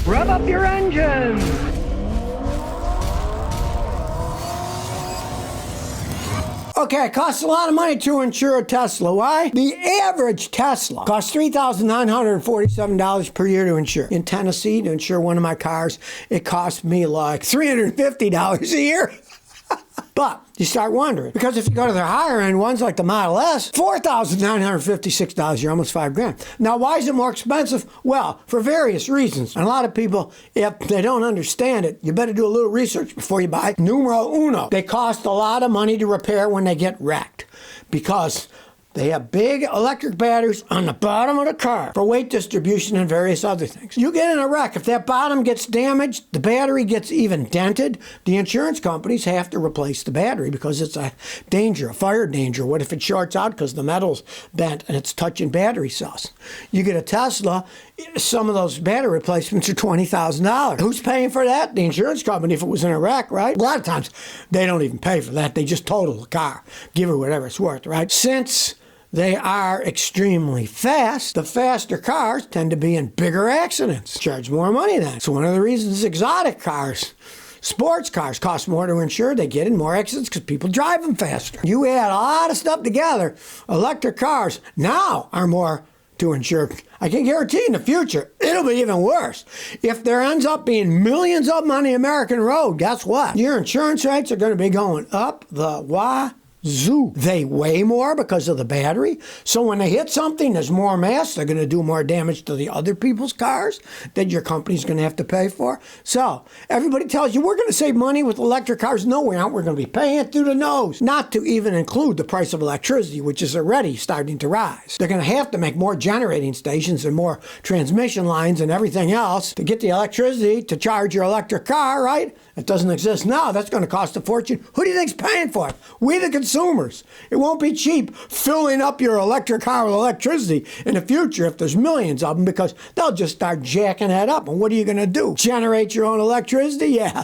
Rev up your engines! Okay, it costs a lot of money to insure a Tesla. Why? The average Tesla costs $3,947 per year to insure. In Tennessee, to insure one of my cars, it cost me like $350 a year. But you start wondering, because if you go to their higher end ones like the Model S, $4,956 a year, almost $5,000. Now, why is it more expensive? Well, for various reasons. And a lot of people, if they don't understand it, you better do a little research before you buy. Numero uno, they cost a lot of money to repair when they get wrecked because they have big electric batteries on the bottom of the car for weight distribution and various other things. You get in a wreck, if that bottom gets damaged, the battery gets even dented, the insurance companies have to replace the battery because it's a danger, a fire danger. What if it shorts out because the metal's bent and it's touching battery cells? You get a Tesla, some of those battery replacements are $20,000. Who's paying for that? The insurance company if it was in a wreck, right? A lot of times they don't even pay for that. They just total the car, give her whatever it's worth, right? Since they are extremely fast, the faster cars tend to be in bigger accidents. Charge more money then. It's one of the reasons exotic cars, sports cars cost more to insure. They get in more accidents because people drive them faster. You add a lot of stuff together, electric cars now are more to insure. I can guarantee in the future, it'll be even worse. If there ends up being millions of them on the American road, guess what? Your insurance rates are going to be going up the wazoo. They weigh more because of the battery. So when they hit something, there's more mass. They're going to do more damage to the other people's cars that your company's going to have to pay for. So everybody tells you we're going to save money with electric cars. No, we aren't. We're going to be paying it through the nose. Not to even include the price of electricity, which is already starting to rise. They're going to have to make more generating stations and more transmission lines and everything else to get the electricity to charge your electric car, right? It doesn't exist now. That's going to cost a fortune. Who do you think's paying for it? We, the consumers. It won't be cheap filling up your electric car with electricity in the future if there's millions of them because they'll just start jacking that up. And what are you going to do? Generate your own electricity? Yeah.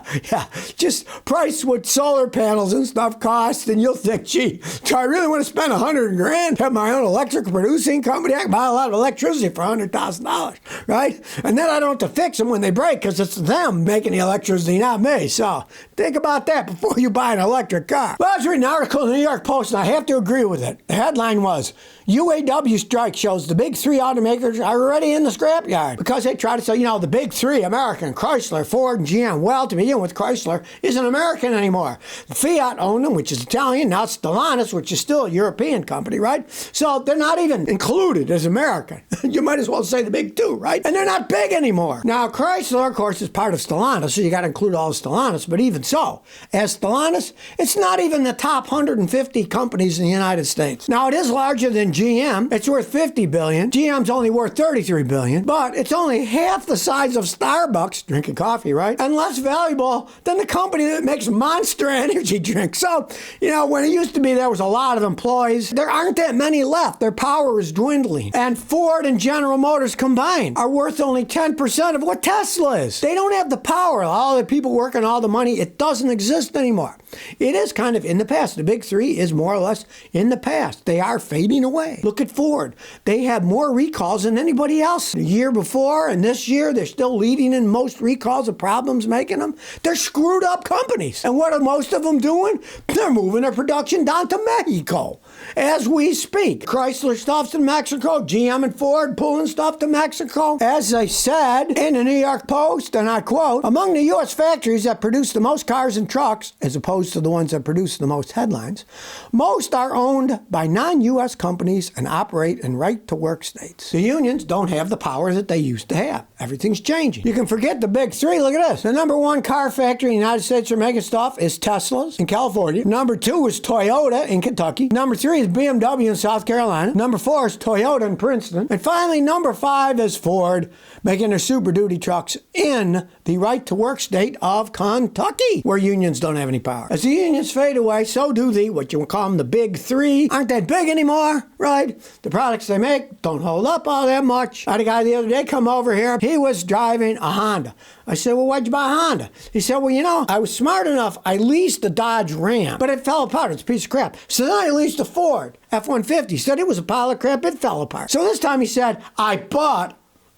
Just price what solar panels and stuff cost and you'll think, gee, do I really want to spend $100,000, have my own electric producing company? I can buy a lot of electricity for $100,000, right? And then I don't have to fix them when they break because it's them making the electricity, not me. So think about that before you buy an electric car. Well, I was reading an article in the New York Post, and I have to agree with it. The headline was, UAW strike shows the big three automakers are already in the scrapyard because they try to say, the big three, American, Chrysler, Ford, and GM. Well, to begin with, Chrysler isn't American anymore. Fiat owned them, which is Italian. Now it's Stellantis, which is still a European company, right? So they're not even included as American. You might as well say the big two, right? And they're not big anymore. Now, Chrysler, of course, is part of Stellantis, so you got to include all of Stellantis. But even so, as Stellantis, it's not even the top 150 companies in the United States. Now, it is larger than GM. It's worth $50 billion. GM's only worth $33 billion, but it's only half the size of Starbucks, drinking coffee, right? And less valuable than the company that makes Monster energy drinks. So, when it used to be there was a lot of employees, there aren't that many left. Their power is dwindling. And Ford and General Motors combined are worth only 10% of what Tesla is. They don't have the power. All the people working all the money, it doesn't exist anymore. It is kind of in the past. The big three is more or less in the past. They are fading away. Look at Ford. They have more recalls than anybody else. The year before and this year, they're still leading in most recalls of problems making them. They're screwed up companies. And what are most of them doing? They're moving their production down to Mexico as we speak. Chrysler stuff's in Mexico. GM and Ford pulling stuff to Mexico. As I said in the New York Post, and I quote, among the U.S. factories that produce the most cars and trucks, as opposed to the ones that produce the most headlines, most are owned by non-U.S. companies and operate in right-to-work states. The unions don't have the power that they used to have. Everything's changing. You can forget the big three. Look at this. The number one car factory in the United States for making stuff is Tesla's in California. Number two is Toyota in Kentucky. Number three is BMW in South Carolina. Number four is Toyota in Princeton. And finally, number five is Ford, making their Super Duty trucks in the right-to-work state of Kentucky, where unions don't have any power. As the unions fade away, so do what you call them, the big three, aren't that big anymore, right? The products they make don't hold up all that much. I had a guy the other day come over here. He was driving a Honda. I said, well, why'd you buy a Honda? He said, well, I was smart enough. I leased a Dodge Ram, but it fell apart. It's a piece of crap. So then I leased a Ford F-150. He said it was a pile of crap. It fell apart. So this time he said, I bought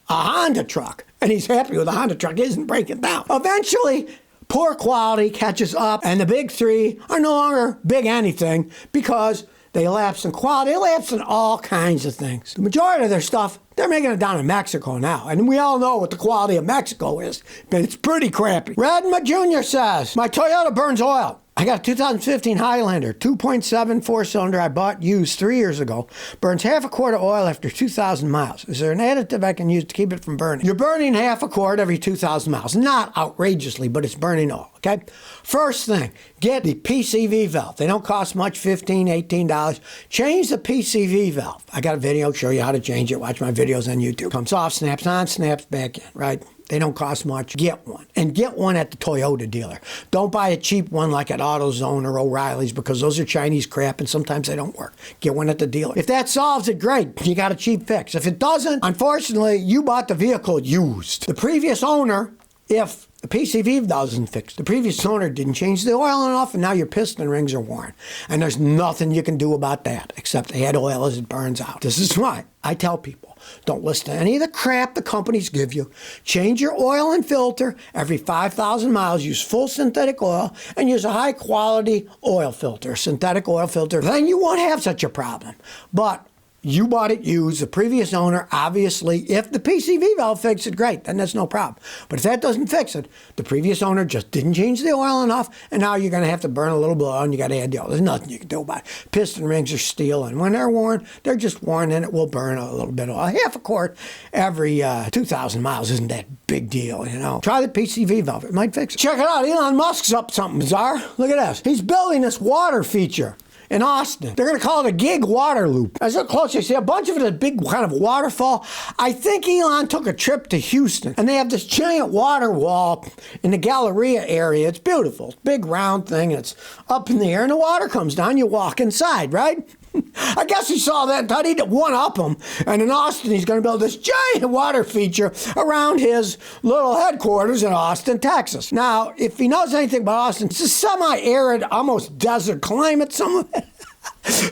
a Honda truck. And he's happy with a Honda truck. He isn't breaking down. Eventually, poor quality catches up, and the big three are no longer big anything because they lapse in quality. They lapse in all kinds of things. The majority of their stuff, they're making it down in Mexico now. And we all know what the quality of Mexico is, but it's pretty crappy. Redma Jr. says, my Toyota burns oil. I got a 2015 Highlander, 2.7 4-cylinder I bought used 3 years ago. Burns half a quart of oil after 2,000 miles. Is there an additive I can use to keep it from burning? You're burning half a quart every 2,000 miles. Not outrageously, but it's burning oil, okay? First thing, get the PCV valve. They don't cost much, $15, $18. Change the PCV valve. I got a video, show you how to change it. Watch my videos on YouTube. Comes off, snaps on, snaps back in, right? They don't cost much. Get one. And get one at the Toyota dealer. Don't buy a cheap one like at AutoZone or O'Reilly's because those are Chinese crap and sometimes they don't work. Get one at the dealer. If that solves it, great. You got a cheap fix. If it doesn't, unfortunately, you bought the vehicle used. The previous owner, if the PCV doesn't fix, the previous owner didn't change the oil enough and now your piston rings are worn. And there's nothing you can do about that except add oil as it burns out. This is why I tell people, don't listen to any of the crap the companies give you. Change your oil and filter every 5,000 miles. Use full synthetic oil and use a high-quality oil filter, synthetic oil filter. Then you won't have such a problem. But you bought it used. The previous owner, obviously, if the PCV valve fixes it, great. Then that's no problem. But if that doesn't fix it, the previous owner just didn't change the oil enough, and now you're going to have to burn a little bit of oil, and you got to add the oil. There's nothing you can do about it. Piston rings are steel, and when they're worn, they're just worn, and it will burn a little bit of oil. Half a quart every 2,000 miles isn't that big deal, you know. Try the PCV valve. It might fix it. Check it out. Elon Musk's up something bizarre. Look at this. He's building this water feature in Austin. They're going to call it a gig water loop. As I look close, you see a bunch of it, a big kind of waterfall. I think Elon took a trip to Houston, and they have this giant water wall in the Galleria area. It's beautiful. Big round thing, and it's up in the air, and the water comes down. You walk inside, right? I guess he saw that and thought he'd one-up him. And in Austin, he's going to build this giant water feature around his little headquarters in Austin, Texas. Now, if he knows anything about Austin, it's a semi-arid, almost desert climate, some of it.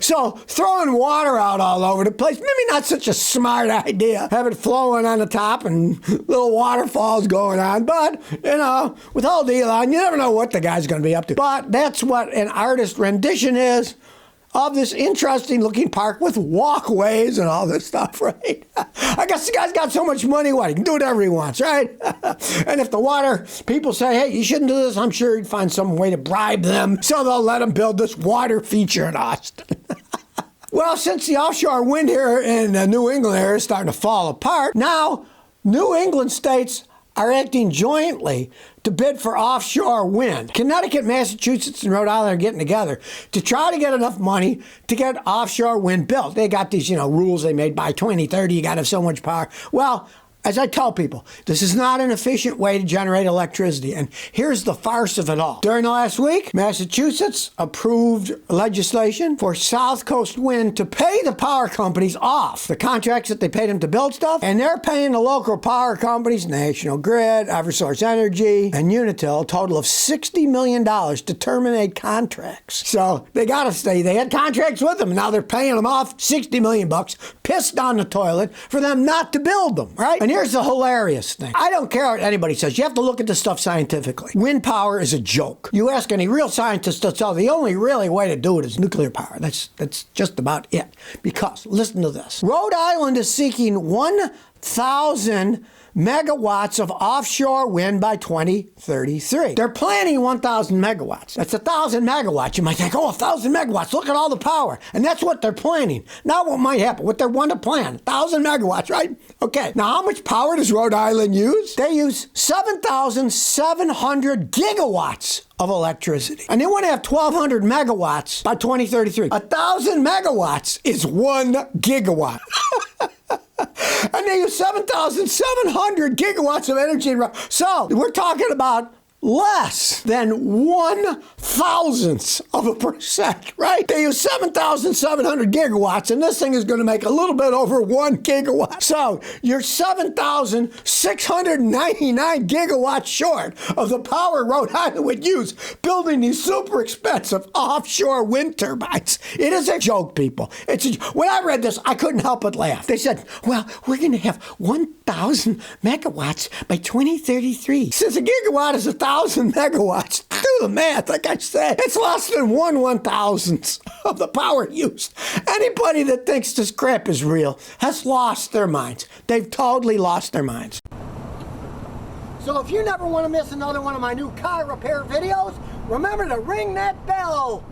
So throwing water out all over the place, maybe not such a smart idea. Have it flowing on the top and little waterfalls going on. But, you know, with old Elon, you never know what the guy's going to be up to. But that's what an artist rendition is of this interesting looking park with walkways and all this stuff, right? I guess the guy's got so much money, what? He can do whatever he wants, right? And if the water people say, hey, you shouldn't do this, I'm sure he'd find some way to bribe them so they'll let him build this water feature in Austin. Well, since the offshore wind here in the New England area is starting to fall apart, now New England states are acting jointly to bid for offshore wind. Connecticut, Massachusetts, and Rhode Island are getting together to try to get enough money to get offshore wind built. They got these, rules they made by 2030, you got to have so much power. Well, as I tell people, this is not an efficient way to generate electricity. And here's the farce of it all. During the last week, Massachusetts approved legislation for South Coast Wind to pay the power companies off the contracts that they paid them to build stuff. And they're paying the local power companies, National Grid, Eversource Energy, and Unitil, a total of $60 million to terminate contracts. So they got to stay. They had contracts with them. And now they're paying them off $60 million, pissed down the toilet for them not to build them, right? And here's the hilarious thing. I don't care what anybody says. You have to look at this stuff scientifically. Wind power is a joke. You ask any real scientist, they'll tell you the only really way to do it is nuclear power. That's just about it. Because, listen to this. Rhode Island is seeking 1,000 megawatts of offshore wind by 2033. They're planning 1,000 megawatts. That's 1,000 megawatts. You might think, 1,000 megawatts. Look at all the power. And that's what they're planning. Not what might happen. What they want to plan. 1,000 megawatts, right? Okay. Now, how much power does Rhode Island use? They use 7,700 gigawatts of electricity. And they want to have 1,200 megawatts by 2033. 1,000 megawatts is 1 gigawatt. And they use 7,700 gigawatts of energy. So we're talking about less than 1/1000%, right? They use 7,700 gigawatts, and this thing is going to make a little bit over 1 gigawatt. So you're 7,699 gigawatts short of the power Rhode Island would use building these super expensive offshore wind turbines. It is a joke, people. When I read this, I couldn't help but laugh. They said, well, we're going to have 1,000 megawatts by 2033. Since a gigawatt is 1,000 megawatts, do the math, like I said. It's less than 1/1000th of the power used. Anybody that thinks this crap is real has lost their minds. They've totally lost their minds. So if you never want to miss another one of my new car repair videos, remember to ring that bell.